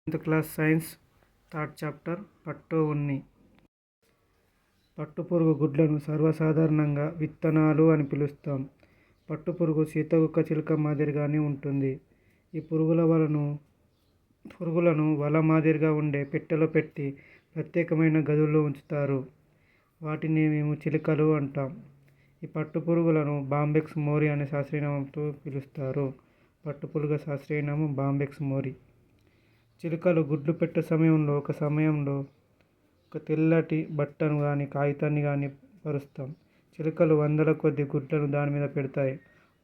Class science third chapter పట్టు ఉన్ని. పట్టుపురుగు గుడ్లను సర్వసాధారణంగా విత్తనాలు అని పిలుస్తాం. పట్టుపురుగు సీతకుక్క చిలుక మాదిరిగానే ఉంటుంది. ఈ పురుగులను వల మాదిరిగా ఉండే పెట్టెలో పెట్టి ప్రత్యేకమైన గదుల్లో ఉంచుతారు. వాటిని మేము చిలుకలు అంటాం. ఈ పట్టుపురుగులను బాంబెక్స్ మోరీ అనే శాస్త్రీయనామంతో పిలుస్తారు. పట్టుపురుగు శాస్త్రీయనామం బాంబెక్స్ మోరీ. చిలుకలు గుడ్లు పెట్టే సమయంలో ఒక తెల్లటి బట్టను కానీ కాగితాన్ని కానీ పరుస్తాం. చిలుకలు వందల కొద్ది గుడ్లను దాని మీద పెడతాయి.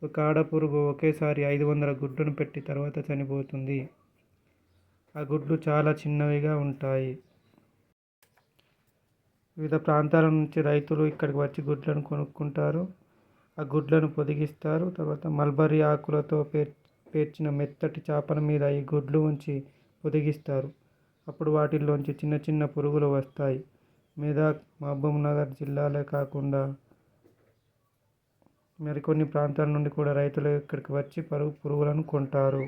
ఒక ఆడపురుగు ఒకేసారి 500 గుడ్లను పెట్టి తర్వాత చనిపోతుంది. ఆ గుడ్లు చాలా చిన్నవిగా ఉంటాయి. వివిధ ప్రాంతాల నుంచి రైతులు ఇక్కడికి వచ్చి గుడ్లను కొనుక్కుంటారు. ఆ గుడ్లను పొదిగిస్తారు. తర్వాత మల్బరీ ఆకులతో పేర్చిన మెత్తటి చాపల మీద ఈ గుడ్లు ఉంచి పొదిగిస్తారు. అప్పుడు వాటిల్లోంచి చిన్న చిన్న పురుగులు వస్తాయి. మెదక్, మహబూబ్నగర్ జిల్లాలే కాకుండా మరికొన్ని ప్రాంతాల నుండి కూడా రైతులు ఇక్కడికి వచ్చి పురుగులను కొంటారు.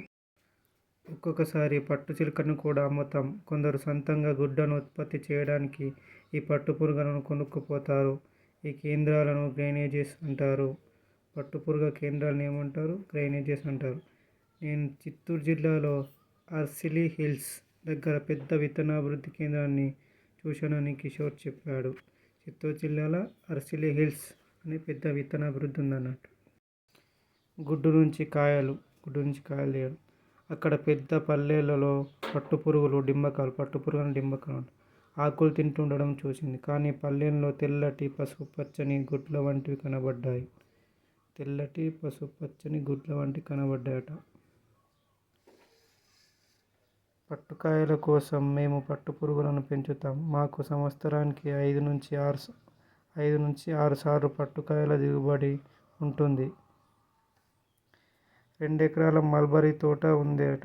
ఒక్కొక్కసారి పట్టు చిలుకను కూడా అమ్ముతాం. కొందరు సొంతంగా గుడ్లను ఉత్పత్తి చేయడానికి ఈ పట్టు పురుగులను కొనుక్కుపోతారు. ఈ కేంద్రాలను గ్రెనేజెస్ అంటారు. పట్టుపురుగు కేంద్రాలను ఏమంటారు? గ్రెనేజెస్ అంటారు. నేను చిత్తూరు జిల్లాలో అర్సిలీ హిల్స్ దగ్గర పెద్ద విత్తనాభివృద్ధి కేంద్రాన్ని చూశానని కిషోర్ చెప్పాడు. చిత్తూరు జిల్లాలో అర్సిలీ హిల్స్ అనే పెద్ద విత్తనాభివృద్ధి ఉందన్నట్టు. గుడ్డు నుంచి కాయలు తీయడం. అక్కడ పెద్ద పల్లెలలో పట్టుపురుగులు డింబకాలు ఆకులు తింటుండడం చూసింది. కానీ పల్లెల్లో తెల్లటి పసుపు పచ్చని గుడ్ల వంటివి కనబడ్డాయట. పట్టుకాయల కోసం మేము పట్టుపురుగులను పెంచుతాం. మాకు సంవత్సరానికి 5 నుంచి 6 సార్లు పట్టుకాయల దిగుబడి ఉంటుంది. 2 ఎకరాల మల్బరీ తోట ఉందట.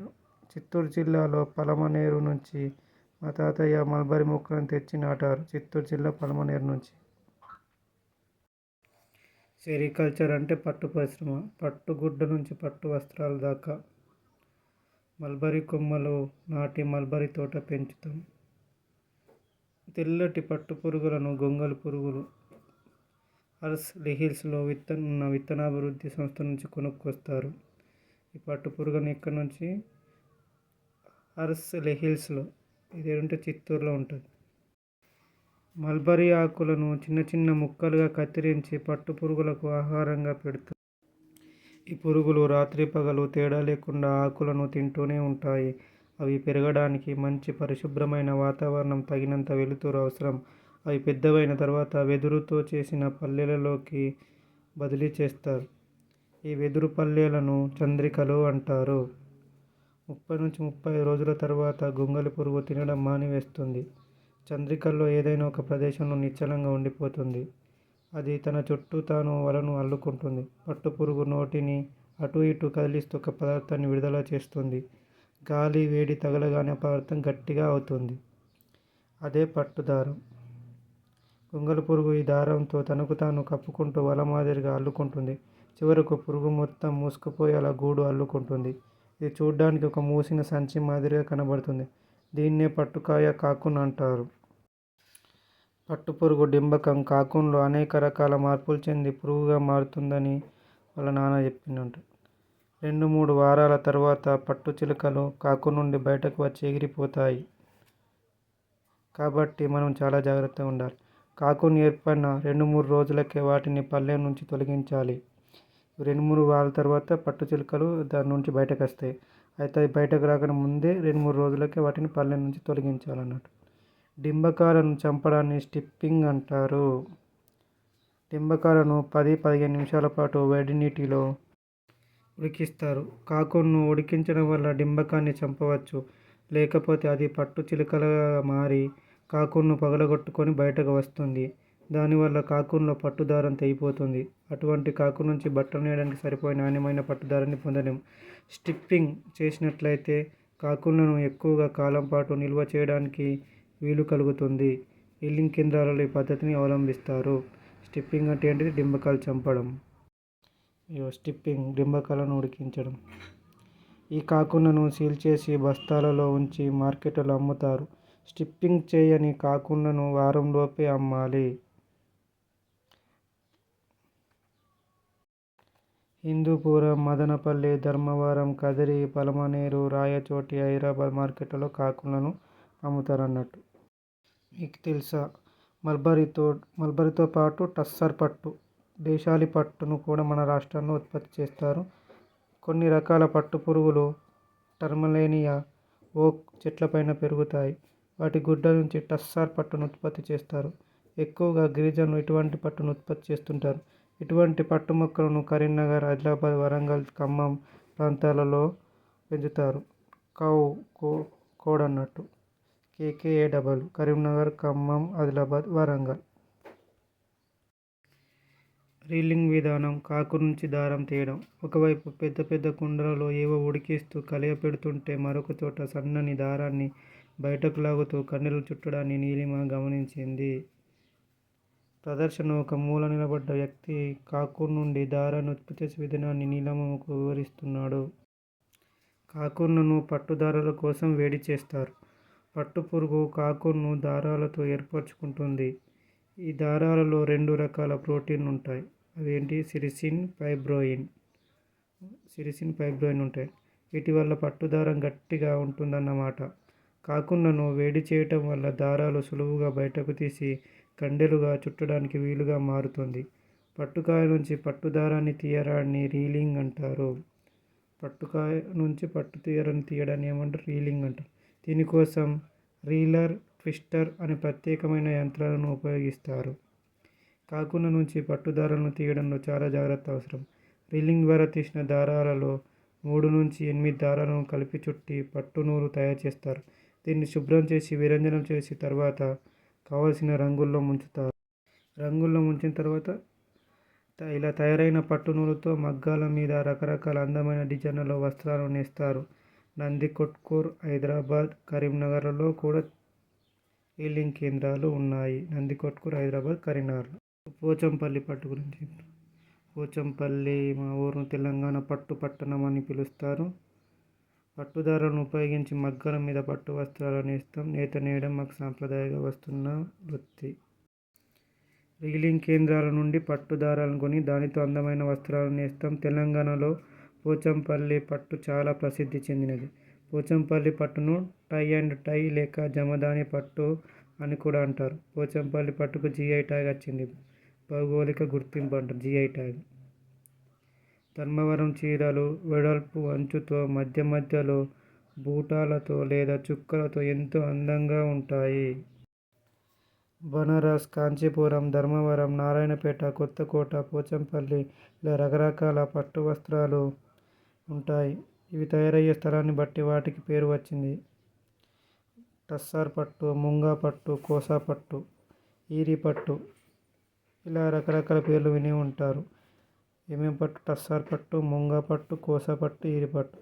చిత్తూరు జిల్లాలో పలమనేరు నుంచి మా తాతయ్య మల్బరీ మొక్కలను తెచ్చి నాటారు. చిత్తూరు జిల్లా పలమనేరు నుంచి. సెరికల్చర్ అంటే పట్టు పరిశ్రమ. పట్టుగుడ్డ నుంచి పట్టు వస్త్రాల దాకా మల్బరీ కొమ్మలు నాటి మల్బరీ తోట పెంచుతాం. తెల్లటి పట్టు పురుగులను గొంగళి పురుగులు అర్సిలీ హిల్స్లో ఉన్న విత్తనాభివృద్ధి సంస్థ నుంచి కొనుక్కొస్తారు. ఈ పట్టు పురుగును ఇక్కడ నుంచి అర్సిలీ హిల్స్లో, ఇదేంటే చిత్తూరులో ఉంటుంది. మల్బరీ ఆకులను చిన్న చిన్న ముక్కలుగా కత్తిరించి పట్టు పురుగులకు ఆహారంగా పెడుతుంది. ఈ పురుగులు రాత్రి పగలు తేడా లేకుండా ఆకులను తింటూనే ఉంటాయి. అవి పెరగడానికి మంచి పరిశుభ్రమైన వాతావరణం, తగినంత వెలుతురు అవసరం. అవి పెద్దవైన తర్వాత వెదురుతో చేసిన పల్లెలలోకి బదిలీ చేస్తారు. ఈ వెదురు పల్లెలను చంద్రికలు అంటారు. 30 నుంచి 35 రోజుల తర్వాత గొంగళి పురుగు తినడం మానివేస్తుంది. చంద్రికల్లో ఏదైనా ఒక ప్రదేశంలో నిశ్చలంగా ఉండిపోతుంది. అది తన చుట్టూ తాను వలను అల్లుకుంటుంది. పట్టుపురుగు నోటిని అటు ఇటు కదిలిస్తూ ఒక పదార్థాన్ని విడుదల చేస్తుంది. గాలి, వేడి తగలగానే ఆ పదార్థం గట్టిగా అవుతుంది. అదే పట్టుదారం. గొంగళి పురుగు ఈ దారంతో తనకు తాను కప్పుకుంటూ వల మాదిరిగా అల్లుకుంటుంది. చివరకు పురుగు మొత్తం మూసుకుపోయి అలా గూడు అల్లుకుంటుంది. ఇది చూడ్డానికి ఒక మూసిన సంచి మాదిరిగా కనబడుతుంది. దీన్నే పట్టుకాయ కాకున్ అంటారు. పట్టుపురుగు డింబకం కాకున్లో అనేక రకాల మార్పులు చెంది పురుగుగా మారుతుందని వాళ్ళ నాన్న చెప్పిందంట. 2-3 వారాల తర్వాత పట్టు చిలుకలు కాకున్ నుండి బయటకు వచ్చి ఎగిరిపోతాయి. కాబట్టి మనం చాలా జాగ్రత్తగా ఉండాలి. కాకున్ ఏర్పడిన 2-3 రోజులకే వాటిని పల్లె నుంచి తొలగించాలి. 2-3 వారాల తర్వాత పట్టు చిలుకలు దాని నుంచి బయటకు వస్తాయి. అయితే అవి బయటకు రాకుండా ముందే 2-3 రోజులకే వాటిని పల్లె నుంచి తొలగించాలన్నట్టు. డింబకాలను చంపడాన్ని స్టిప్పింగ్ అంటారు. డింబకాలను 10-15 నిమిషాల పాటు వేడి నీటిలో ఉడికిస్తారు. కాకున్ను ఉడికించడం వల్ల డింబకాన్ని చంపవచ్చు. లేకపోతే అది పట్టు చిలుకలుగా మారి కాకున్ను పగలగొట్టుకొని బయటకు వస్తుంది. దానివల్ల కాకున్లో పట్టుదారం తెగిపోతుంది. అటువంటి కాకున్ నుంచి బట్టలు నేయడానికి సరిపోయే నాణ్యమైన పట్టుదారాన్ని పొందలేం. స్టిప్పింగ్ చేసినట్లయితే కాకున్లను ఎక్కువగా కాలం పాటు నిల్వ చేయడానికి వీలు కలుగుతుంది. రీలింగ్ కేంద్రాలలో ఈ పద్ధతిని అవలంబిస్తారు. స్టిప్పింగ్ అంటే ఏంటిది? డింబకాలు చంపడం. స్టిప్పింగ్ డింబకాలను ఉడికించడం. ఈ కాకులను సీల్ చేసి బస్తాలలో ఉంచి మార్కెట్లో అమ్ముతారు. స్ట్రిప్పింగ్ చేయని కాకులను వారంలోపే అమ్మాలి. హిందూపురం, మదనపల్లి, ధర్మవరం, కదిరి, పలమనేరు, రాయచోటి, హైదరాబాద్ మార్కెట్లలో కాకులను అమ్ముతారన్నట్టు. మీకు తెలుసా, మల్బరీతో పాటు టస్సర్ పట్టు, దేశాలి పట్టును కూడా మన రాష్ట్రంలో ఉత్పత్తి చేస్తారు. కొన్ని రకాల పట్టు పురుగులు టర్మలేనియా ఓక్ చెట్లపైన పెరుగుతాయి. వాటి గుడ్ల నుంచి టస్సర్ పట్టును ఉత్పత్తి చేస్తారు. ఎక్కువగా గిరిజనులు ఇటువంటి పట్టును ఉత్పత్తి చేస్తుంటారు. ఇటువంటి పట్టు మొక్కలను కరీంనగర్, ఆదిలాబాద్, వరంగల్, ఖమ్మం ప్రాంతాలలో పెంచుతారు. కోడ్ అన్నట్టు KKAW కరీంనగర్, ఖమ్మం, ఆదిలాబాద్, వరంగల్. రీలింగ్ విధానం. కాకు నుంచి దారం తీయడం. ఒకవైపు పెద్ద పెద్ద కుండలలో ఏవో ఉడికిస్తూ కలియపెడుతుంటే మరొక చోట సన్నని దారాన్ని బయటకు లాగుతూ కండెలు చుట్టడాన్ని నీలిమ గమనించింది. ప్రదర్శన. ఒక మూల నిలబడ్డ వ్యక్తి కాకు నుండి దారాన్ని ఉత్పత్తి చేసే విధానాన్ని నీలిమకు వివరిస్తున్నాడు. కాకులను పట్టుదారాల కోసం వేడి చేస్తారు. పట్టుపురుగు కాకును దారాలతో ఏర్పరచుకుంటుంది. ఈ దారాలలో 2 రకాల ప్రోటీన్లు ఉంటాయి. అవేంటి? సిరిసిన్, ఫైబ్రోయిన్ ఉంటాయి. వీటి వల్ల పట్టుదారం గట్టిగా ఉంటుందన్నమాట. కాకులను వేడి చేయటం వల్ల దారాలు సులువుగా బయటకు తీసి కండెలుగా చుట్టడానికి వీలుగా మారుతుంది. పట్టుకాయ నుంచి పట్టుదారాన్ని తీయడాన్ని రీలింగ్ అంటారు. పట్టుకాయ నుంచి తీయడాన్ని ఏమంటారు? రీలింగ్ అంటారు. దీనికోసం రీలర్, ట్విస్టర్ అనే ప్రత్యేకమైన యంత్రాలను ఉపయోగిస్తారు. కాకుల నుంచి పట్టుదారాలను తీయడంలో చాలా జాగ్రత్త అవసరం. రీలింగ్ ద్వారా తీసిన దారాలలో 3 నుంచి 8 దారాలను కలిపి చుట్టి పట్టు నూలు తయారు చేస్తారు. దీన్ని శుభ్రం చేసి విరంజనం చేసి తర్వాత కావలసిన రంగుల్లో ముంచుతారు. రంగుల్లో ముంచిన తర్వాత ఇలా తయారైన పట్టు నూలుతో మగ్గాల మీద రకరకాల అందమైన డిజైన్లలో వస్త్రాలను నేస్తారు. నందికొట్కూర్, హైదరాబాద్, కరీంనగర్లలో కూడా రీలింగ్ కేంద్రాలు ఉన్నాయి. నందికొట్కూర్, హైదరాబాద్, కరీంనగర్లో. పోచంపల్లి పట్టు గురించి. పోచంపల్లి మా ఊరు తెలంగాణ పట్టు పట్టణం అని పిలుస్తారు. పట్టుదారాలను ఉపయోగించి మగ్గాల మీద పట్టు వస్త్రాలు నేస్తాం. నేత నేయడం మాకు సాంప్రదాయంగా వస్తున్న వృత్తి. రీలింగ్ కేంద్రాల నుండి పట్టు దారాలను కొని దానితో అందమైన వస్త్రాలను నేస్తాం. తెలంగాణలో పోచంపల్లి పట్టు చాలా ప్రసిద్ధి చెందినది. పోచంపల్లి పట్టును టై అండ్ డై లేక జమదాని పట్టు అని కూడా అంటారు. పోచంపల్లి పట్టుకు GI ట్యాగ్ వచ్చింది. భౌగోళిక గుర్తింపు అంటారు GI ట్యాగ్. ధర్మవరం చీరలు వెడల్పు అంచుతో మధ్య మధ్యలో బూటాలతో లేదా చుక్కలతో ఎంతో అందంగా ఉంటాయి. బనారస్, కాంచీపురం, ధర్మవరం, నారాయణపేట, కొత్తకోట, పోచంపల్లి ఇలా రకరకాల పట్టు వస్త్రాలు ఉంటాయి. ఇవి తయారయ్యే స్థలాన్ని బట్టి వాటికి పేరు వచ్చింది. టస్సర్ పట్టు, ముంగా పట్టు, కోసా పట్టు, ఈరి పట్టు ఇలా రకరకాల పేర్లు విని ఉంటారు. ఏమేం పట్టు? టస్సర్ పట్టు, ముంగా పట్టు, కోసా పట్టు, ఈరి పట్టు.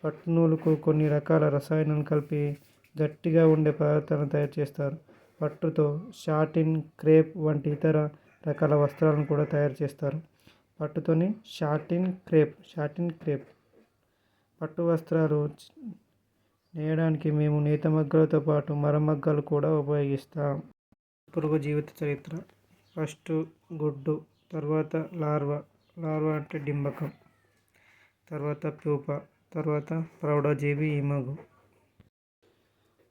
పట్టు నూలుకు కొన్ని రకాల రసాయనాలను కలిపి గట్టిగా ఉండే పదార్థాలను తయారు చేస్తారు. పట్టుతో షాటిన్, క్రేప్ వంటి ఇతర రకాల వస్త్రాలను కూడా తయారు చేస్తారు. పట్టుతోని షాటిన్, క్రేప్ పట్టు వస్త్రాలు నేయడానికి మేము నేత మగ్గాలతో పాటు మర మగ్గాలు కూడా ఉపయోగిస్తాం. పురుగు జీవిత చరిత్ర. ఫస్ట్ గుడ్డు, తర్వాత లార్వా అంటే డింబకం, తర్వాత ప్యూపా, తర్వాత ప్రౌఢజీవి ఇమగు.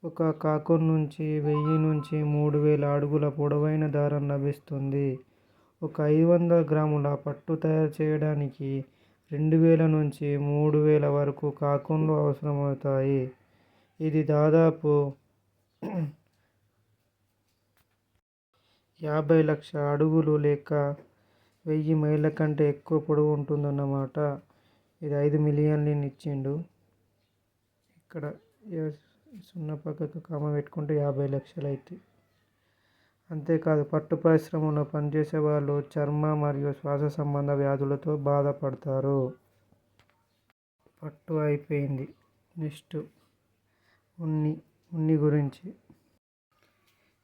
ఒక కాకు నుంచి 1000 నుంచి 3000 అడుగుల పొడవైన దారం లభిస్తుంది. ఒక 500 గ్రాముల పట్టు తయారు చేయడానికి 2000 నుంచి 3000 వరకు కాకులు అవసరమవుతాయి. ఇది దాదాపు 50 లక్షల అడుగులు లేక 1000 మైళ్ళ కంటే ఎక్కువ పొడవు ఉంటుందన్నమాట. ఇది 5 మిలియన్లు ఇచ్చిండు. ఇక్కడ 0 పక్కకు కామ పెట్టుకుంటే 50 లక్షలు అవుతాయి. అంతేకాదు పట్టు పరిశ్రమలో పనిచేసే వాళ్ళు చర్మ మరియు శ్వాస సంబంధ వ్యాధులతో బాధపడతారు. పట్టు అయిపోయింది. నెక్స్ట్ ఉన్ని గురించి.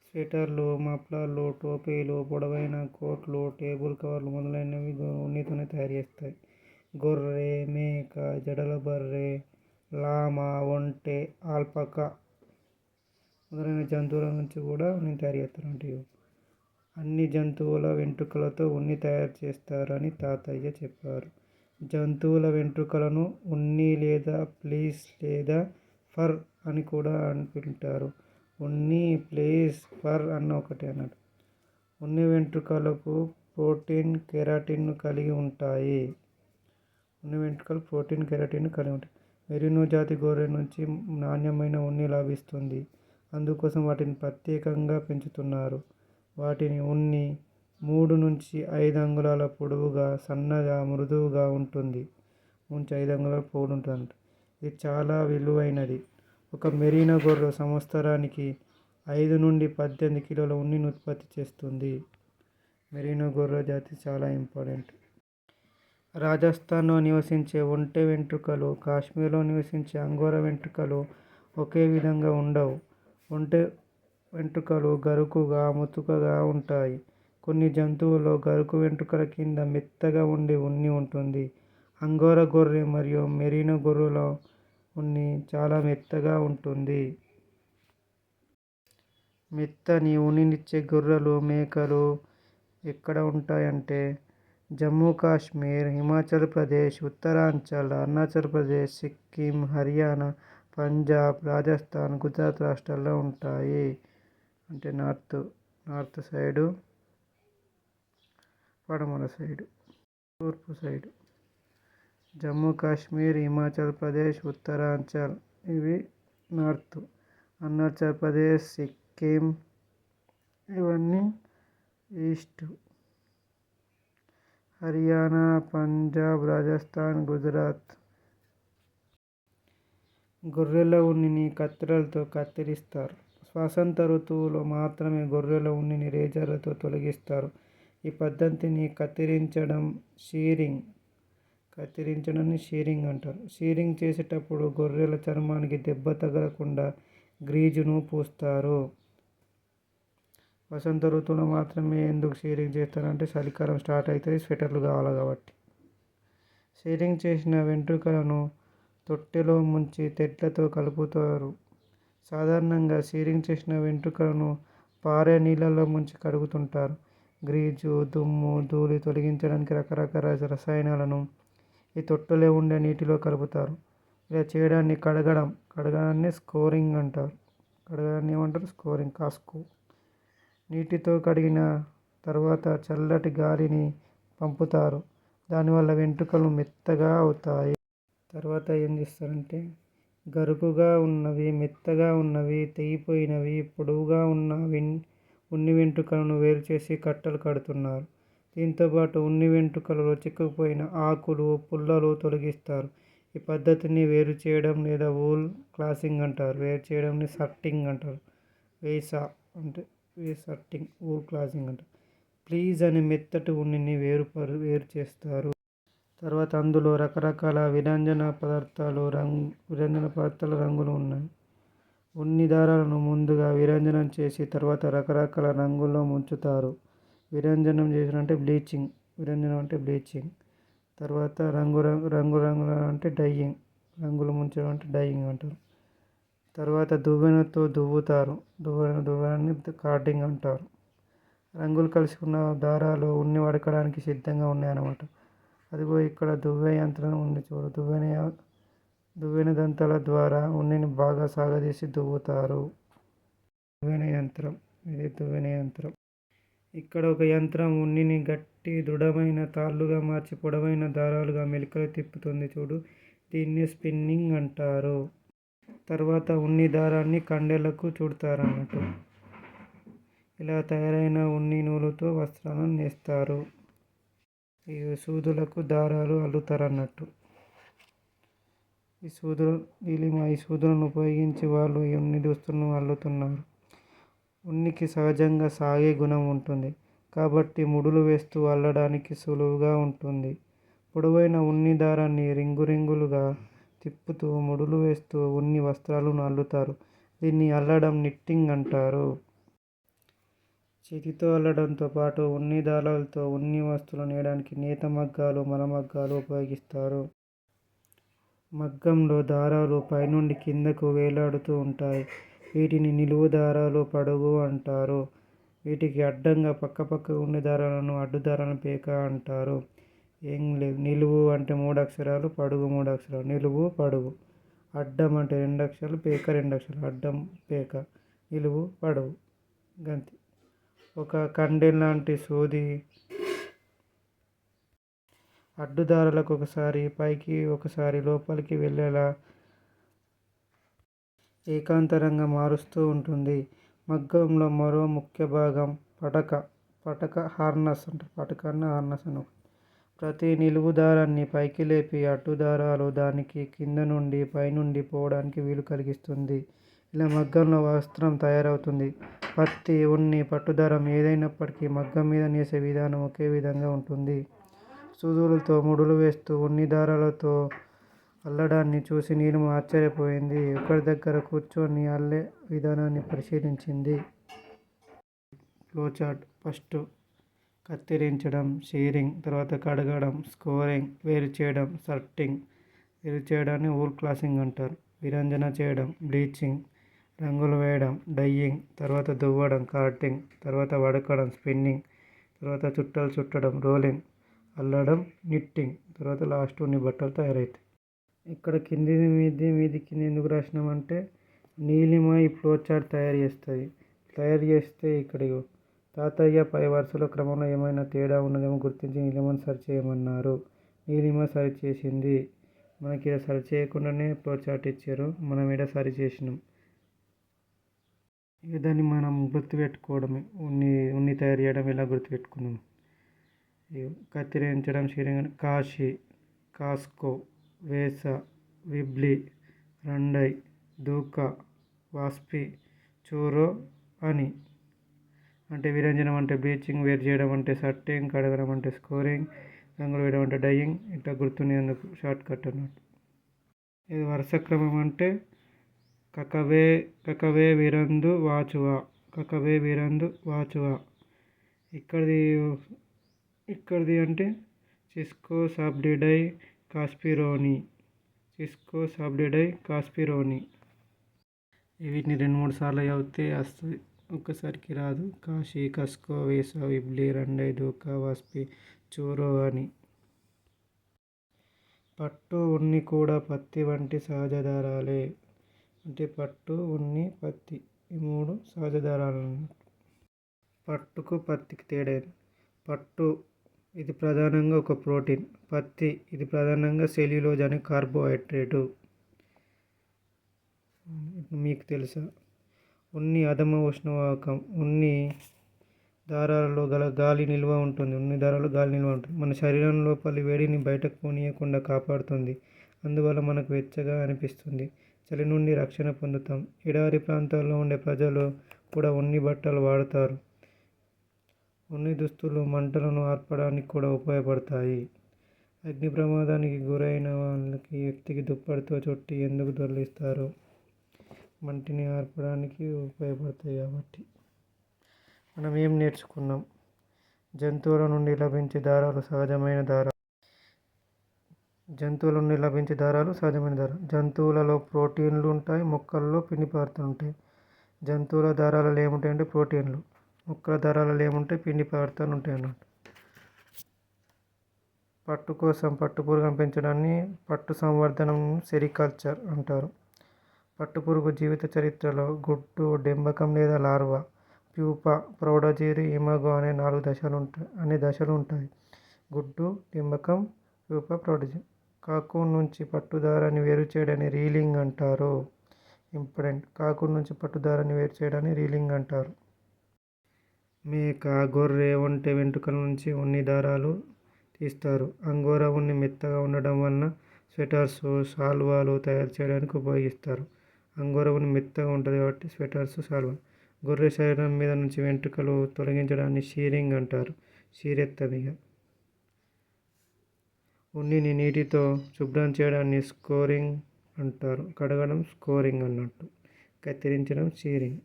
స్వెటర్లు, మఫ్లర్లు, టోపీలు, పొడవైన కోట్లు, టేబుల్ కవర్లు మొదలైనవి ఉన్నితోనే తయారు చేస్తాయి. గొర్రె, మేక, జడల బర్రె, లామా, ఒంటె, ఆల్పకా మొదలైన జంతువుల నుంచి కూడా ఉన్ని తయారు చేస్తారంట. అన్ని జంతువుల వెంట్రుకలతో ఉన్ని తయారు చేస్తారని తాతయ్య చెప్పారు. జంతువుల వెంట్రుకలను ఉన్ని లేదా ఫ్లీస్ లేదా ఫర్ అని కూడా అంటుంటారు. ఉన్ని, ఫ్లీస్, ఫర్ అన్న ఒకటే అన్నట్టు. ఉన్ని వెంట్రుకలకు ప్రోటీన్, కెరాటిన్ కలిగి ఉంటాయి. ఉన్ని వెంట్రుకలు ప్రోటీన్, కెరాటిన్ కలిగి ఉంటాయి. మెరినో జాతి గొర్రె నుంచి నాణ్యమైన ఉన్ని లభిస్తుంది. అందుకోసం వాటిని ప్రత్యేకంగా పెంచుతున్నారు. వాటిని ఉన్ని 3 నుంచి 5 అంగుళాల పొడవుగా, సన్నగా, మృదువుగా ఉంటుంది. 3 నుంచి 5 అంగుళాల పొడవు ఉంటుంది. ఇది చాలా విలువైనది. ఒక మెరీనో గొర్రె సంవత్సరానికి 5 నుండి 18 కిలోల ఉన్నిని ఉత్పత్తి చేస్తుంది. మెరీనో గొర్రె జాతి చాలా ఇంపార్టెంట్. రాజస్థాన్లో నివసించే ఒంటె వెంట్రుకలు, కాశ్మీర్లో నివసించే అంగోరా వెంట్రుకలు ఒకే విధంగా ఉండవు. ఒంటె వెంట్రుకలు గరుకుగా, ముతకగా ఉంటాయి. కొన్ని జంతువుల్లో గరుకు వెంట్రుకల కింద మెత్తగా ఉండే ఉన్ని ఉంటుంది. అంగోరా గొర్రె మరియు మెరీనో గొర్రెల ఉన్ని చాలా మెత్తగా ఉంటుంది. మెత్తని ఉన్నినిచ్చే గొర్రెలు, మేకలు ఎక్కడ ఉంటాయంటే జమ్మూ కాశ్మీర్, హిమాచల్ ప్రదేశ్, ఉత్తరాంచల్, అరుణాచల్ ప్రదేశ్, సిక్కిం, హర్యానా, పంజాబ్, రాజస్థాన్, గుజరాత్ రాష్ట్రాల్లో ఉంటాయి. అంటే నార్త్ సైడు, పడమర సైడు, తూర్పు సైడు. జమ్మూ కాశ్మీర్, హిమాచల్ ప్రదేశ్, ఉత్తరాంచల్ ఇవి నార్త్. అరుణాచల్ ప్రదేశ్, సిక్కిం ఇవన్నీ ఈస్ట్. హర్యానా, పంజాబ్, రాజస్థాన్, గుజరాత్. గొర్రెల ఉన్నిని కత్తెరలతో కత్తిరిస్తారు. వసంత ఋతువులో మాత్రమే గొర్రెల ఉన్నిని రేజర్లతో తొలగిస్తారు. ఈ పద్ధతిని కత్తిరించడాన్ని షీరింగ్ అంటారు. షీరింగ్ చేసేటప్పుడు గొర్రెల చర్మానికి దెబ్బ తగలకుండా గ్రీజును పూస్తారు. వసంత ఋతువులో మాత్రమే ఎందుకు షీరింగ్ చేస్తారంటే చలికాలం స్టార్ట్ అవుతుంది, స్వెటర్లు కావాలి కాబట్టి. షీరింగ్ చేసిన వెంట్రుకలను తొట్టెలో ముంచి తెడ్లతో కలుపుతారు. సాధారణంగా షీరింగ్ చేసిన వెంట్రుకలను పారే నీళ్ళలో ముంచి కడుగుతుంటారు. గ్రీజు, దుమ్ము, ధూళి తొలగించడానికి రకరకాల రసాయనాలను ఈ తొట్టెలో ఉండే నీటిలో కలుపుతారు. ఇలా చేయడాన్ని కడగడాన్ని స్కోరింగ్ అంటారు. కడగడాన్ని ఏమంటారు? స్కోరింగ్. కాస్కో. నీటితో కడిగిన తర్వాత చల్లటి గాలిని పంపుతారు. దానివల్ల వెంట్రుకలు మెత్తగా అవుతాయి. తర్వాత ఏం చేస్తారంటే గరుకుగా ఉన్నవి, మెత్తగా ఉన్నవి, తెగిపోయినవి, పొడవుగా ఉన్న ఉన్ని వెంట్రుకలను వేరు చేసి కట్టలు కడుతున్నారు. దీంతోపాటు ఉన్ని వెంట్రుకలలో చిక్కుకుపోయిన ఆకులు, పుల్లలు తొలగిస్తారు. ఈ పద్ధతిని వేరు చేయడం లేదా వూల్ క్లాసింగ్ అంటారు. వేరు చేయడాన్ని సర్టింగ్ అంటారు. సర్టింగ్, వూల్ క్లాసింగ్ అంటారు. ఫ్లీస్ అనే మెత్తటి ఉన్నిని వేరు చేస్తారు. తర్వాత అందులో రకరకాల విరంజన పదార్థాల రంగులు ఉన్నాయి. ఉన్ని దారాలను ముందుగా విరంజనం చేసి తర్వాత రకరకాల రంగుల్లో ముంచుతారు. విరంజనం అంటే బ్లీచింగ్. తర్వాత రంగుల అంటే డైయింగ్. రంగులు ముంచడం అంటే డైయింగ్ అంటారు. తర్వాత దువ్వెనతో దువ్వుతారు. దువ్వడాన్ని కార్డింగ్ అంటారు. రంగులు కలిసి ఉన్న దారాలు ఉన్ని వడకడానికి సిద్ధంగా ఉన్నాయన్నమాట. అదిగో ఇక్కడ దువ్వె యంత్రం ఉంది చూడు. దువ్వెన దంతాల ద్వారా ఉన్నిని బాగా సాగదీసి దువ్వుతారు. ఇది దువ్వెన యంత్రం. ఇక్కడ ఒక యంత్రం ఉన్నిని గట్టి దృఢమైన తాళ్లుగా మార్చి పొడవైన దారాలుగా మెలికలు తిప్పుతుంది చూడు. దీన్ని స్పిన్నింగ్ అంటారు. తర్వాత ఉన్ని దారాన్ని కండెలకు చుడతారన్నట్టు. ఇలా తయారైన ఉన్ని నూలుతో వస్త్రాలను నేస్తారు. ఈ సూదులకు దారాలు అల్లుతారన్నట్టు. ఈ సూదులను ఉపయోగించి వాళ్ళు ఈ ఉన్ని దుస్తులను అల్లుతున్నారు. ఉనికి సహజంగా సాగే గుణం ఉంటుంది కాబట్టి ముడులు వేస్తూ అల్లడానికి సులువుగా ఉంటుంది. పొడవైన ఉన్ని దారాన్ని రింగులుగా తిప్పుతూ ముడులు వేస్తూ ఉన్ని వస్త్రాలను అల్లుతారు. దీన్ని అల్లడం నిట్టింగ్ అంటారు. చేతితో అల్లడంతో పాటు ఉన్ని దారాలతో ఉన్ని వస్తువులు నేయడానికి నేత మగ్గాలు, మరమగ్గాలు ఉపయోగిస్తారు. మగ్గంలో దారాలు పైనుండి కిందకు వేలాడుతూ ఉంటాయి. వీటిని నిలువు దారాలు, పడుగు అంటారు. వీటికి అడ్డంగా పక్కపక్కగా ఉండే దారాలను అడ్డు దారాలను పేక అంటారు. ఏం లేదు, నిలువు అంటే 3 అక్షరాలు, పడుగు 3 అక్షరాలు. నిలువు, పడుగు. అడ్డం అంటే 2 అక్షరాలు, పేక 2 అక్షరాలు. అడ్డం, పేక, నిలువు, పడుగు. గంతే. ఒక కండెం లాంటి సూది అడ్డు దారాలకు ఒకసారి పైకి ఒకసారి లోపలికి వెళ్ళేలా ఏకాంతరంగా మారుస్తూ ఉంటుంది. మగ్గంలో మరో ముఖ్య భాగం పటక. పటక హార్నెస్ అంటారు. పటకాన్ని హార్నెస్ అని. ప్రతి నిలువు దారాన్ని పైకి లేపి అడ్డు దారాలు దానికి కింద నుండి పైనుండి పోవడానికి వీలు కలిగిస్తుంది. ఇలా మగ్గంలో వస్త్రం తయారవుతుంది. పత్తి, ఉన్ని, పట్టుదారం ఏదైనప్పటికీ మగ్గం మీద నేసే విధానం ఒకే విధంగా ఉంటుంది. సూదులతో ముడులు వేస్తూ ఉన్ని దారాలతో అల్లడాన్ని చూసి నీలిమ ఆశ్చర్యపోయింది. ఒకరి దగ్గర కూర్చొని అల్లే విధానాన్ని పరిశీలించింది. ఫ్లోచార్ట్. ఫస్ట్ కత్తిరించడం, షీరింగ్. తర్వాత కడగడం, స్కోరింగ్. వేరు చేయడం, సార్టింగ్. వేరు చేయడాన్ని వూల్ క్లాసింగ్ అంటారు. విరంజన చేయడం, బ్లీచింగ్. రంగులు వేయడం, డైయింగ్. తర్వాత దువ్వడం, కార్టింగ్. తర్వాత వడకడం, స్పిన్నింగ్. తర్వాత చుట్టలు చుట్టడం, రోలింగ్. అల్లడం, నిట్టింగ్. తర్వాత లాస్ట్ ఉన్ని బట్టలు తయారవుతాయి. ఇక్కడ కిందిది మీది, మీది కింది ఎందుకు రాసినామంటే నీలిమ ఈ ఫ్లోచార్ట్ తయారు చేస్తే ఇక్కడ తాతయ్య పై వరుసల క్రమంలో ఏమైనా తేడా ఉన్నదేమో గుర్తించి నీలిమను సరి చేయమన్నారు. నీలిమ సరి చేసింది. మనకి ఇక్కడ సరి చేయకుండానే ఫ్లోచార్ట్ ఇచ్చారు, మనం ఇక్కడ సరి చేసినాం. ఇక దాన్ని మనం గుర్తుపెట్టుకోవడమే. ఉన్ని తయారు చేయడం ఇలా గుర్తుపెట్టుకున్నాం. కత్తిరించడం, షీరింగ్. కాశీ, కాస్కో, వేస, విబ్లి, రండై, దూకా, వాస్పి, చూరో అని. అంటే విరంజనం అంటే బ్లీచింగ్, వేరు చేయడం అంటే సట్టింగ్, కడగడం అంటే స్కోరింగ్, రంగులు వేయడం అంటే డైయింగ్. ఇట్లా గుర్తుండేందుకు షార్ట్ కట్ అన్నట్టు. ఇది వరుస క్రమం అంటే కకవే విరందు వాచువా. కకవే విరందు వాచువా. ఇక్కడిది అంటే సిస్కో సాబ్డిడై కాస్పిరోని. సిస్కో సాబ్డిడై కాస్పిరోని. వీటిని 2-3 సార్లు చదివితే వస్తుంది, ఒక్కసారికి రాదు. కాశీ, కస్కో, వేస, విబ్లి, రండై, దూకా, వాస్పి, చూరో అని. పట్టు, ఉన్ని కూడా పత్తి వంటి సహజ దారాలే. అంటే పట్టు, ఉన్ని, పత్తి ఈ 3 సహజ దారాలు. పట్టుకు పత్తికి తేడా. పట్టు ఇది ప్రధానంగా ఒక ప్రోటీన్. పత్తి ఇది ప్రధానంగా సెల్యులోజ్ అనే కార్బోహైడ్రేటు. మీకు తెలుసా? ఉన్ని అధమ ఉష్ణవాహకం. ఉన్ని దారాలలో గాలి నిల్వ ఉంటుంది. మన శరీరం లోపలి వేడిని బయటకు పోనీయకుండా కాపాడుతుంది. అందువల్ల మనకు వెచ్చగా అనిపిస్తుంది. చలి నుండి రక్షణ పొందుతాం. ఎడారి ప్రాంతాల్లో ఉండే ప్రజలు కూడా ఉన్ని బట్టలు వాడతారు. ఉన్ని దుస్తులు మంటలను ఆర్పడానికి కూడా ఉపయోగపడతాయి. అగ్ని ప్రమాదానికి గురైన వ్యక్తికి దుప్పటితో చుట్టి ఎందుకు దొర్లిస్తారు? మంటిని ఆర్పడానికి ఉపయోగపడతాయి కాబట్టి. మనం ఏం నేర్చుకున్నాం? జంతువుల నుండి లభించే దారాలు సహజమైన దారాలు. జంతువులలో ప్రోటీన్లు ఉంటాయి, మొక్కల్లో పిండి పదార్థాలు ఉంటాయి. జంతువుల దారాలలో ఏముంటాయంటే ప్రోటీన్లు, మొక్కల దారాలలో ఏముంటాయి పిండి పదార్థాలు ఉంటాయి అన్నమాట. పట్టు కోసం పట్టుపురుగును పెంచడాన్ని పట్టు సంవర్ధనం, సెరికల్చర్ అంటారు. పట్టుపురుగు జీవిత చరిత్రలో గుడ్డు, డెంబకం లేదా లార్వా, ప్యూపా, ప్రౌఢజీవి, ఇమాగో అనే దశలు ఉంటాయి. గుడ్డు, డెంబకం, ప్యూపా, ప్రౌఢజీవి. కాకూన్ నుంచి పట్టు దారాన్ని వేరు చేయడాన్ని రీలింగ్ అంటారు. ఇంపార్టెంట్. కాకూన్ నుంచి పట్టు దారాన్ని వేరు చేయడాన్ని రీలింగ్ అంటారు. మేక, గొర్రె, ఒంటె వెంట్రుకల నుంచి ఉన్ని దారాలు తీస్తారు. అంగోరా ఉన్ని మెత్తగా ఉండడం వలన స్వెటర్స్, శాల్వాలు తయారు చేయడానికి ఉపయోగిస్తారు. అంగోరా ఉన్ని మెత్తగా ఉంటుంది కాబట్టి స్వెటర్స్, శాల్వాలు. గొర్రె శరీరం మీద నుంచి వెంట్రుకలు తొలగించడాన్ని షీరింగ్ అంటారు. షీరెత్తమిగ. ఉన్నిని నీటితో శుభ్రం చేయడాన్ని స్కోరింగ్ అంటారు. కడగడం స్కోరింగ్ అన్నట్టు. కత్తిరించడం షీరింగ్.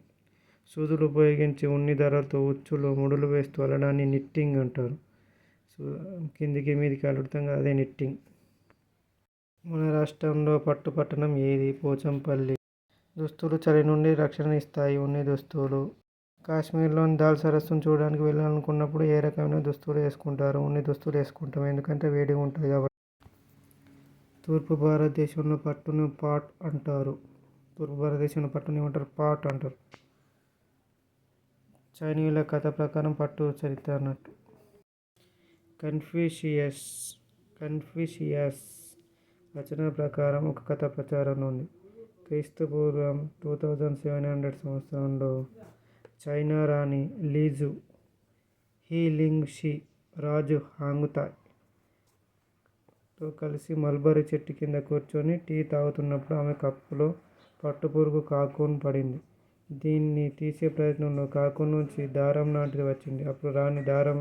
సూదులు ఉపయోగించి ఉన్ని దారాలతో ఉచ్చులు, ముడులు వేస్తూ అల్లడాన్ని నిట్టింగ్ అంటారు. కిందికి మీదికి అల్లుతాం కదా, అదే నిట్టింగ్. మన రాష్ట్రంలో పట్టు పట్టణం ఏది? పోచంపల్లి. దుస్తులు చలి నుండి రక్షణ ఇస్తాయి. ఉన్ని దుస్తులు. కాశ్మీర్లోని దాల్ సరస్సును చూడడానికి వెళ్ళాలనుకున్నప్పుడు ఏ రకమైన దుస్తులు వేసుకుంటారు? ఉన్ని దుస్తులు వేసుకుంటాం. ఎందుకంటే వేడిగా ఉంటుంది కాబట్టి. తూర్పు భారతదేశంలో పట్టును పాట్ అంటారు. తూర్పు భారతదేశంలో పట్టును ఏమంటారు? పాట్ అంటారు. చైనీయుల కథ ప్రకారం పట్టు చరిత్ర అన్నట్టు. కన్ఫ్యూషియస్ రచన ప్రకారం ఒక కథ ప్రచారంలో ఉంది. క్రీస్తుపూర్వం 2700 సంవత్సరంలో చైనా రాణి లీజు హీలింగ్షి రాజు హాంగ్తాయ్ తో కలిసి మల్బరీ చెట్టు కింద కూర్చొని టీ తాగుతున్నప్పుడు ఆమె కప్పులో పట్టుపురుగు కాకూన్ పడింది. దీన్ని తీసే ప్రయత్నంలో కాకూన్ నుంచి దారం లాంటిది వచ్చింది. అప్పుడు రాణి దారం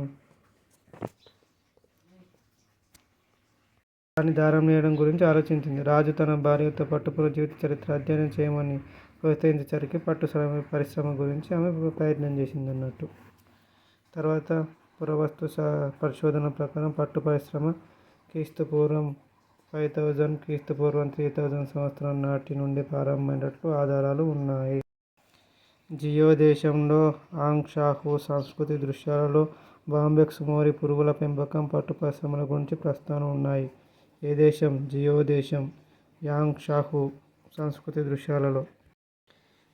నేయడం గురించి ఆలోచించింది. రాజు తన భార్యతో పట్టుపురుగు జీవిత చరిత్ర అధ్యయనం చేయమని ప్రోత్సహించేసరికి పట్టు పరిశ్రమ గురించి ఆమె ప్రయత్నం చేసింది అన్నట్టు. తర్వాత పురావస్తు పరిశోధన ప్రకారం పట్టు పరిశ్రమ క్రీస్తుపూర్వం 5000 క్రీస్తుపూర్వం 3000 సంవత్సరం నాటి నుండి ప్రారంభమైనట్లు ఆధారాలు ఉన్నాయి. జియో దేశంలో ఆంగ్ షాహు సంస్కృతి దృశ్యాలలో బాంబెక్స్ మోరీ పురుగుల పెంపకం పట్టు పరిశ్రమల గురించి ప్రస్తావన ఉన్నాయి. ఏ దేశం? జియో దేశం. యాంగ్ షాహు సంస్కృతి దృశ్యాలలో.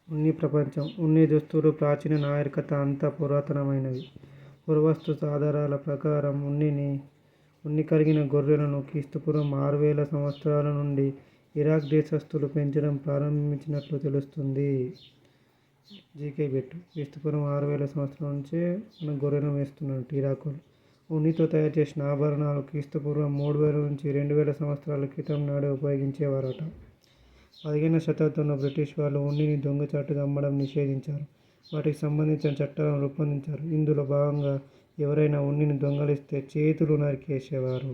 ఉన్ని ప్రపంచం. ఉన్ని దుస్తులు ప్రాచీన నాగరికత అంతా పురాతనమైనవి. పురావస్తు ఆధారాల ప్రకారం ఉన్ని కలిగిన గొర్రెలను క్రీస్తుపూర్వం 6000 సంవత్సరాల నుండి ఇరాక్ దేశస్థులు పెంచడం ప్రారంభించినట్లు తెలుస్తుంది. GK bit. క్రీస్తుపూర్వం 6000 సంవత్సరాల నుంచే మన గొర్రెలను వేస్తున్నట్టు ఇరాకులు. ఉన్నితో తయారు చేసిన ఆభరణాలు క్రీస్తుపూర్వం 3000 నుంచి 2000 సంవత్సరాల క్రితం నాడే ఉపయోగించేవారట. 15వ శతాబ్దంలో బ్రిటిష్ వాళ్ళు ఉన్నిని దొంగచాటుగా అమ్మడం నిషేధించారు. వాటికి సంబంధించిన చట్టాలను రూపొందించారు. ఇందులో భాగంగా ఎవరైనా ఉన్నిని దొంగిలిస్తే చేతులు నరికేసేవారు.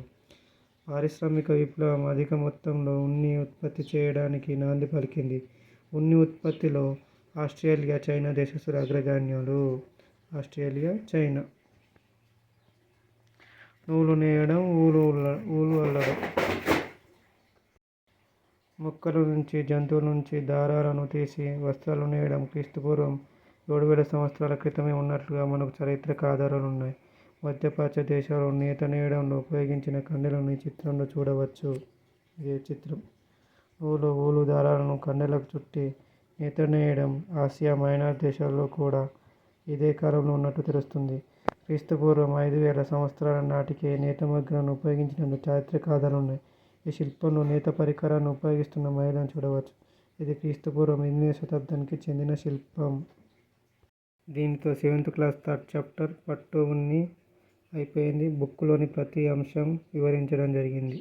పారిశ్రామిక విప్లవం అధిక మొత్తంలో ఉన్ని ఉత్పత్తి చేయడానికి నాంది పలికింది. ఉన్ని ఉత్పత్తిలో ఆస్ట్రేలియా, చైనా దేశస్థులు అగ్రగణ్యులు. Australia, China. నూలు నేయడం, ఊలు అల్లడం. మొక్కల నుంచి, జంతువుల నుంచి దారాలను తీసి వస్త్రాలు నేయడం క్రీస్తుపూర్వం 7000 సంవత్సరాల క్రితమే ఉన్నట్లుగా మనకు చారిత్రక ఆధారాలు ఉన్నాయి. మధ్యప్రాచ్య దేశాల్లో నేత నేయడంలో ఉపయోగించిన కండెలను ఈ చిత్రంలో చూడవచ్చు. ఇదే చిత్రం. ఊలు దారాలను కండెలకు చుట్టి నేత నేయడం ఆసియా మైనర్ దేశాల్లో కూడా ఇదే కాలంలో ఉన్నట్టు తెలుస్తుంది. క్రీస్తుపూర్వం 5000 సంవత్సరాల నాటికే నేత మగ్గాలను ఉపయోగించినందుకు చారిత్రక ఆధారాలు ఉన్నాయి. ఈ శిల్పంలో నేత పరికరాన్ని ఉపయోగిస్తున్న మహిళను చూడవచ్చు. ఇది క్రీస్తుపూర్వం 8వ శతాబ్దానికి చెందిన శిల్పం. దీనితో 7th క్లాస్ 3rd చాప్టర్ పట్టు ఉన్ని అయిపోయింది. బుక్లోని ప్రతి అంశం వివరించడం జరిగింది.